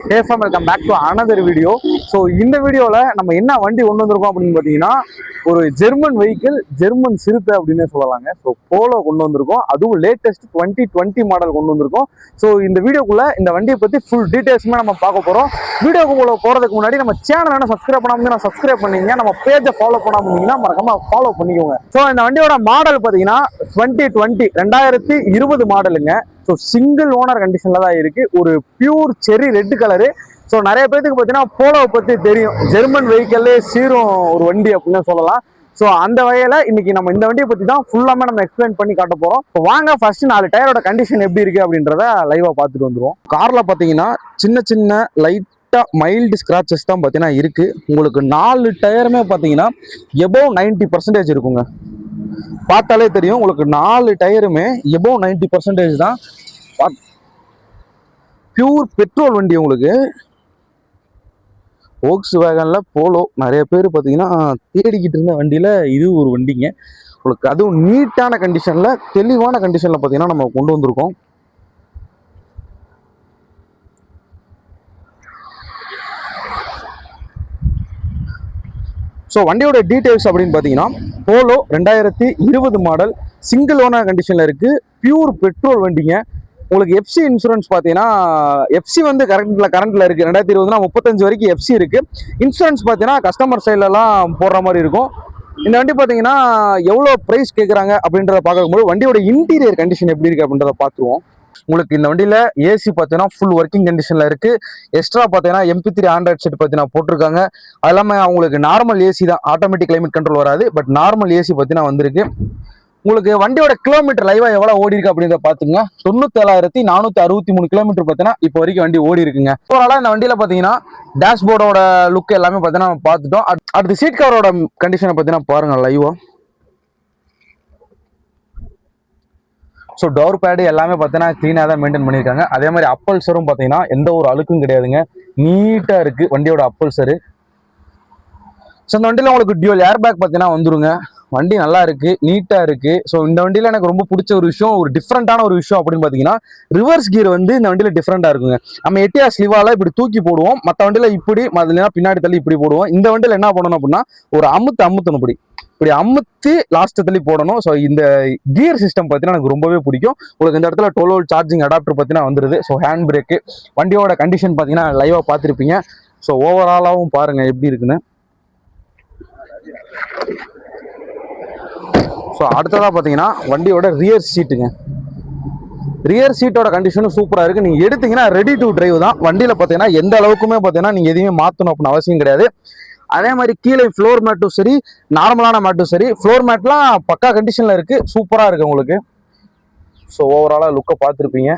Hey fam, welcome back to another video. So இந்த வீடியோல நம்ம என்ன வண்டி கொண்டு வந்திருக்கோம் அப்படின்னு பார்த்தீங்கன்னா ஒரு ஜெர்மன் வெஹிக்கிள், ஜெர்மன் சிறுத்தை அப்படின்னு சொல்லலாங்க. ஸோ போலோ கொண்டு வந்திருக்கோம், அதுவும் லேட்டஸ்ட் 2020 மாடல் கொண்டு வந்திருக்கோம். ஸோ இந்த வீடியோக்குள்ள இந்த வண்டியை பற்றி ஃபுல் டீட்டெயில்ஸுமே நம்ம பார்க்க போகிறோம். வீடியோக்குள்ள போகிறதுக்கு முன்னாடி நம்ம சேனலை சப்ஸ்கிரைப் பண்ணாமல் சப்ஸ்கிரைப் பண்ணீங்க, நம்ம பேஜை ஃபாலோ பண்ணாமல் இருந்தீங்கன்னா மறக்காம ஃபாலோ பண்ணிக்கோங்க. ஸோ இந்த வண்டியோட மாடல் பார்த்தீங்கன்னா 2020 மாடலுங்க. ஸோ சிங்கிள் ஓனர் கண்டிஷன்ல தான் இருக்கு. ஒரு பியூர் செரி ரெட் கலரு. ஸோ நிறைய பேருக்கு பார்த்தீங்கன்னா போலோவை பற்றி தெரியும், ஜெர்மன் வெஹிக்கிள்லே சீரும் ஒரு வண்டி அப்படின்னு சொல்லலாம். ஸோ அந்த வகையில் இன்னைக்கு நம்ம இந்த வண்டியை பற்றி தான் ஃபுல்லாமே நம்ம எக்ஸ்பிளைன் பண்ணி காட்ட போகிறோம். இப்போ வாங்க ஃபர்ஸ்ட் 4 டயரோட கண்டிஷன் எப்படி இருக்கு அப்படின்றத லைவாக பார்த்துட்டு வந்துடுவோம். காரில் பார்த்தீங்கன்னா சின்ன சின்ன லைட்டாக மைல்டு ஸ்க்ராச்சஸ் தான் பார்த்தீங்கன்னா இருக்கு. உங்களுக்கு 4 டயருமே பார்த்தீங்கன்னா எபோவ் 90% இருக்குங்க. பார்த்தாலே தெரியும் உங்களுக்கு 4 டயருமே எபோவ் 90% தான். பியூர் பெட்ரோல் வண்டி. உங்களுக்கு வோக்ஸ் வேகன்ல போலோ நிறைய பேர் பார்த்தீங்கன்னா தேடிக்கிட்டு இருந்த வண்டியில் இது ஒரு வண்டிங்க. உங்களுக்கு அதுவும் நீட்டான கண்டிஷனில், தெளிவான கண்டிஷனில் பார்த்தீங்கன்னா நம்ம கொண்டு வந்திருக்கோம். ஸோ வண்டியோட டீட்டெயில்ஸ் அப்படின்னு பார்த்தீங்கன்னா போலோ 2020 மாடல், சிங்கிள் ஓனர் கண்டிஷனில் இருக்குது, பியூர் பெட்ரோல் வண்டிங்க. உங்களுக்கு எஃப்சி இன்சூரன்ஸ் பார்த்தீங்கன்னா எஃப்சி வந்து கரண்ட்டில் இருக்குது. 2020 35 வரைக்கும் எஃப்சி இருக்குது. இன்சூரன்ஸ் பார்த்தீங்கன்னா கஸ்டமர் சைட்லலாம் போடுற மாதிரி இருக்கும். இந்த வண்டி பார்த்தீங்கன்னா எவ்வளோ ப்ரைஸ் கேட்குறாங்க அப்படின்றத பார்க்கும்போது வண்டியோட இன்டீரியர் கண்டிஷன் எப்படி இருக்குது அப்படின்றத பார்த்துருவோம். உங்களுக்கு இந்த வண்டியில் ஏசி பார்த்தீங்கன்னா ஃபுல் ஒர்க்கிங் கண்டிஷனில் இருக்குது. எக்ஸ்ட்ரா பார்த்தீங்கன்னா MP3 ஆண்ட்ராய்ட் செட் பார்த்தீங்கன்னா போட்டிருக்காங்க. அது இல்லாமல் அவங்களுக்கு நார்மல் ஏசி தான், ஆட்டோமேட்டிக் கிளைமேட் கண்ட்ரோல் வராது. பட் நார்மல் ஏசி பார்த்தீங்கன்னா வந்திருக்கு. உங்களுக்கு வண்டியோட கிலோமீட்டர் லைவா எவ்வளோ ஓடி இருக்கு அப்படின்றத பார்த்துங்க. 97,463 கிலோமீட்டர் பார்த்தீங்கன்னா இப்போ வரைக்கும் வண்டி ஓடி இருக்குங்க. ஓவராலாக இந்த வண்டியில் பார்த்தீங்கன்னா டேஷ்போர்டோட லுக் எல்லாமே பார்த்தீங்கன்னா நம்ம பார்த்துட்டோம். அடுத்து சீட் கவரோட கண்டிஷனை பார்த்தீங்கன்னா பாருங்க லைவா. ஸோ டோர் பேடு எல்லாமே பார்த்தீங்கன்னா க்ளீனாக தான் மெயின்டைன் பண்ணியிருக்காங்க. அதே மாதிரி அப்பல்சரும் பார்த்தீங்கன்னா எந்த ஒரு அழுக்கும் கிடையாதுங்க, நீட்டாக இருக்குது வண்டியோட அப்பல்சரு. ஸோ இந்த வண்டியில் உங்களுக்கு டியூவல் ஏர் பேக் பார்த்தீங்கன்னா வந்துருங்க. வண்டி நல்லா இருக்குது, நீட்டாக இருக்குது. ஸோ இந்த வண்டியில் எனக்கு ரொம்ப பிடிச்ச ஒரு விஷயம், ஒரு டிஃப்ரெண்ட்டான ஒரு விஷயம் அப்படின்னு பார்த்தீங்கன்னா ரிவர்ஸ் கியர் வந்து இந்த வண்டியில் டிஃப்ரெண்ட்டாக இருக்குங்க. நம்ம எட்டியாஸ் லிவால இப்படி தூக்கி போடுவோம், மற்ற வண்டியில் இப்படி, இல்லைன்னா பின்னாடி தள்ளி இப்படி போடுவோம். இந்த வண்டியில் என்ன பண்ணணும் அப்படின்னா ஒரு அமுத்தணும், இப்படி அமுத்தி லாஸ்ட் தள்ளி போடணும். ஸோ இந்த கியர் சிஸ்டம் பார்த்தீங்கன்னா எனக்கு ரொம்பவே பிடிக்கும். உங்களுக்கு இந்த இடத்துல 12 volt சார்ஜிங் அடாப்டர் பார்த்தீங்கன்னா வந்துருது. ஸோ ஹேண்ட் பிரேக்கு, வண்டியோட கண்டிஷன் பார்த்தீங்கன்னா லைவாக பார்த்துருப்பீங்க. ஸோ ஓவராலாகவும் பாருங்கள் எப்படி இருக்குன்னு. ஸோ அடுத்ததாக பார்த்தீங்கன்னா வண்டியோட ரியர் சீட்டுங்க. ரியர் சீட்டோட கண்டிஷனும் சூப்பராக இருக்குது. நீங்கள் எடுத்தீங்கன்னா ரெடி டு டிரைவ் தான். வண்டியில் பார்த்தீங்கன்னா எந்த அளவுக்குமே பார்த்தீங்கன்னா நீங்கள் எதையுமே மாற்றணும் அப்படின்னு அவசியம் கிடையாது. அதே மாதிரி கீழே ஃப்ளோர் மேட்டும் சரி, நார்மலான மேட்டும் சரி, ஃப்ளோர் மேட்லாம் பக்கா கண்டிஷனில் இருக்குது, சூப்பராக இருக்குது உங்களுக்கு. ஸோ ஓவராலாக லுக்கை பார்த்துருப்பீங்க.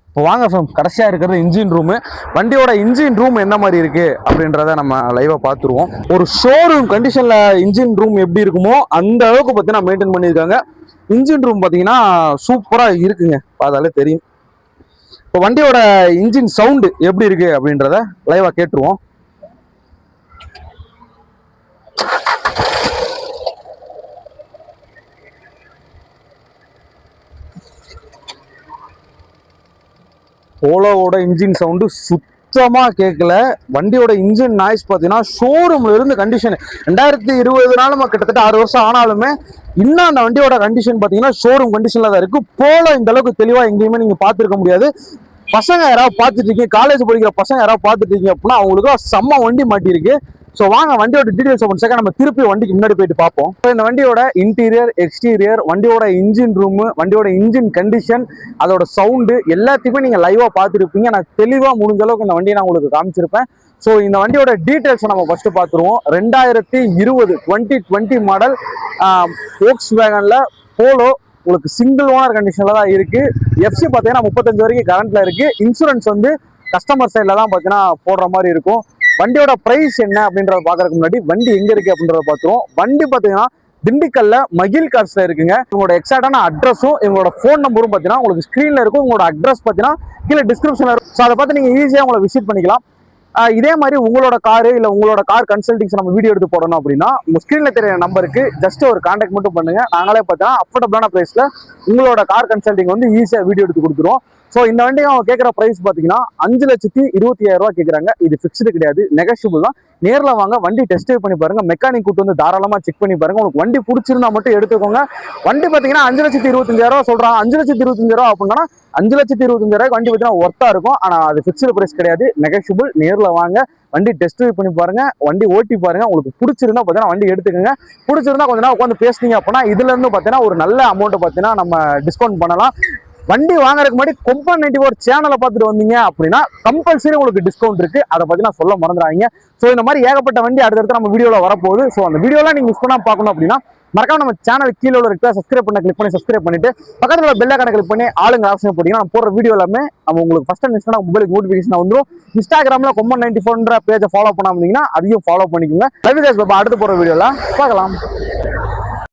இப்போ வாங்க ஃப்ரம் கடைசியாக இருக்கிறது இன்ஜின் ரூமு. வண்டியோட இன்ஜின் ரூம் என்ன மாதிரி இருக்குது அப்படின்றத நம்ம லைவாக பார்த்துருவோம். ஒரு ஷோரூம் கண்டிஷனில் இன்ஜின் ரூம் எப்படி இருக்குமோ அந்த அளவுக்கு பார்த்தீங்கன்னா மெயின்டைன் பண்ணியிருக்காங்க. இன்ஜின் ரூம் பார்த்தீங்கன்னா சூப்பராக இருக்குங்க, பார்த்தாலே தெரியும். இப்போ வண்டியோட இன்ஜின் சவுண்டு எப்படி இருக்குது அப்படின்றத லைவாக கேட்டுருவோம். போலோவோட இன்ஜின் சவுண்டு சுத்தமாக கேட்கல. வண்டியோட இன்ஜின் நாய்ஸ் பார்த்தீங்கன்னா ஷோரூம்ல இருந்து கண்டிஷன் 2020 கிட்டத்தட்ட 6 வருஷம் ஆனாலுமே இன்னும் அந்த வண்டியோட கண்டிஷன் பார்த்தீங்கன்னா ஷோரூம் கண்டிஷன்ல தான் இருக்கு. போலோ இந்த அளவுக்கு தெளிவாக எங்கேயுமே நீங்கள் பார்த்துருக்க முடியாது. பசங்க யாராவது பார்த்துட்டு இருக்கீங்க, காலேஜ் படிக்கிற பசங்க யாராவது பார்த்துட்டு இருக்கீங்க அப்படின்னா அவங்களுக்கு செம்ம வண்டி மாட்டிருக்கு. ஸோ வாங்க வண்டியோட டீடைல்ஸ் ஒன் நம்ம திருப்பி வண்டிக்கு முன்னாடி போயிட்டு பார்ப்போம். இந்த வண்டியோட இன்டீரியர், எக்ஸ்டீரியர், வண்டியோட இன்ஜின் ரூமு, வண்டியோட இன்ஜின் கண்டிஷன், அதோட சவுண்டு எல்லாத்தையுமே நீங்கள் லைவாக பார்த்துருப்பீங்க. நான் தெளிவாக முடிஞ்ச அளவுக்கு இந்த வண்டியை நான் உங்களுக்கு காமிச்சிருப்பேன். ஸோ இந்த வண்டியோட டீட்டெயில்ஸை நம்ம ஃபர்ஸ்ட் பார்த்துருவோம். 2020 மாடல் வோக்ஸ் வேகன்ல போலோ உங்களுக்கு சிங்கிள் ஓனர் கண்டிஷனில் தான் இருக்குது. எஃப்சி பார்த்தீங்கன்னா 35 வரைக்கும் கரண்ட்டில் இருக்குது. இன்சூரன்ஸ் வந்து கஸ்டமர் சைடில் தான் பார்த்தீங்கன்னா போடுற மாதிரி இருக்கும். வண்டியோட பிரைஸ் என்ன அப்படின்றத பார்க்கறதுக்கு முன்னாடி வண்டி எங்க இருக்கு அப்படின்றத பார்த்துருவோம். வண்டி பார்த்தீங்கன்னா திண்டுக்கல்ல மகில் கார்ஸ்ல இருக்குங்க. உங்களோட எக்ஸாக்டான அட்ரஸும் எங்களோட ஃபோன் நம்பரும் பார்த்தீங்கன்னா உங்களுக்கு ஸ்க்ரீன்ல இருக்கும். உங்களோட அட்ரஸ் பார்த்தீங்கன்னா கீழே டிஸ்கிரிப்ஷன்ல இருக்கும். ஸோ அதை பார்த்து நீங்கள் ஈஸியாக உங்களை விசிட் பண்ணிக்கலாம். இதே மாதிரி உங்களோட காரு இல்லை உங்களோட கார் கன்சல்டிங்ஸ் நம்ம வீடியோ எடுத்து போடணும் அப்படின்னா உங்கள் ஸ்க்ரீனில் தெரிய நம்பருக்கு ஜஸ்ட் ஒரு கான்டாக்ட் மட்டும் பண்ணுங்க. நாங்களே பார்த்தா அஃபோர்டபுளான ப்ரைஸில் உங்களோட கார் கன்சல்டிங் வந்து ஈஸியாக வீடியோ எடுத்து கொடுத்துருவோம். ஸோ இந்த வண்டிக்கு அவங்க கேட்குற ப்ரைஸ் பார்த்தீங்கன்னா 5,20,000 ரூபா கேட்குறாங்க. இது ஃபிக்ஸ்டு கிடையாது, நெகஷியபிள் தான். நேரில் வாங்க, வண்டி டெஸ்ட் ட்ரைவ் பண்ணி பாருங்க, மெக்கானிக் கூட்டு வந்து தாராளமாக செக் பண்ணி பாருங்க. உங்களுக்கு வண்டி பிடிச்சிருந்தா மட்டும் எடுத்துக்கோங்க. வண்டி பார்த்தீங்கன்னா 5,25,000 சொல்கிறாங்க. 5,25,000 அப்படின்னா 5,25,000 வண்டி பார்த்தீங்கன்னா ஒர்த்தா இருக்கும். ஆனால் அது ஃபிக்ஸ்டு ப்ரைஸ் கிடையாது, நெகஷியபிள். நேரில் வாங்க, வண்டி டெஸ்ட் ட்ரைவ் பண்ணி பாருங்க, வண்டி ஓட்டி பாருங்க. உங்களுக்கு பிடிச்சிருந்தா பார்த்தீங்கன்னா வண்டி எடுத்துக்கோங்க. பிடிச்சிருந்தா கொஞ்ச நேரம் உட்காந்து பேசுனீங்க அப்படின்னா இதுல இருந்து பார்த்தீங்கன்னா ஒரு நல்ல அமௌண்ட் பார்த்தீங்கன்னா நம்ம டிஸ்கவுண்ட் பண்ணலாம். வண்டி வாங்குறதுக்கு முன்னாடி கொம்பன் 94 சேனலை பார்த்துட்டு வந்தீங்க அப்படின்னா கம்பல்சரி உங்களுக்கு டிஸ்கவுண்ட் இருக்கு. அதை பத்தி நான் சொல்ல மறந்துடாதீங்க. ஸோ இந்த மாதிரி ஏகப்பட்ட வண்டி அடுத்தடுத்து நம்ம வீடியோல வரப்போகுது. ஸோ அந்த வீடியோலாம் நீங்க மிஸ் பண்ணாம பார்க்கணும் அப்படின்னா மறக்காம நம்ம சேனல் கீழே இருக்க சப்ஸ்கிரைப் பண்ண கிளிக் பண்ணி சப்ஸ்கிரைப் பண்ணிட்டு பக்கத்துல உள்ள பெல் ஐகானை கிளிக் பண்ணி ஆளுங்க ஆப்ஷன் போட்டீங்கன்னா நான் போடுற வீடியோ எல்லாமே நம்ம உங்களுக்கு ஃபர்ஸ்ட் டைம் மிஸ் பண்ணா மொபைலுக்கு நோட்டிஃபிகேஷன் வந்துடும். இன்ஸ்டாகிராம்ல கொம்பன் 94 பேஜை ஃபாலோ பண்ணாம இருந்தீங்கன்னா அதையும் ஃபாலோ பண்ணிக்கோங்க. அடுத்து போற வீடியோல பார்க்கலாம்.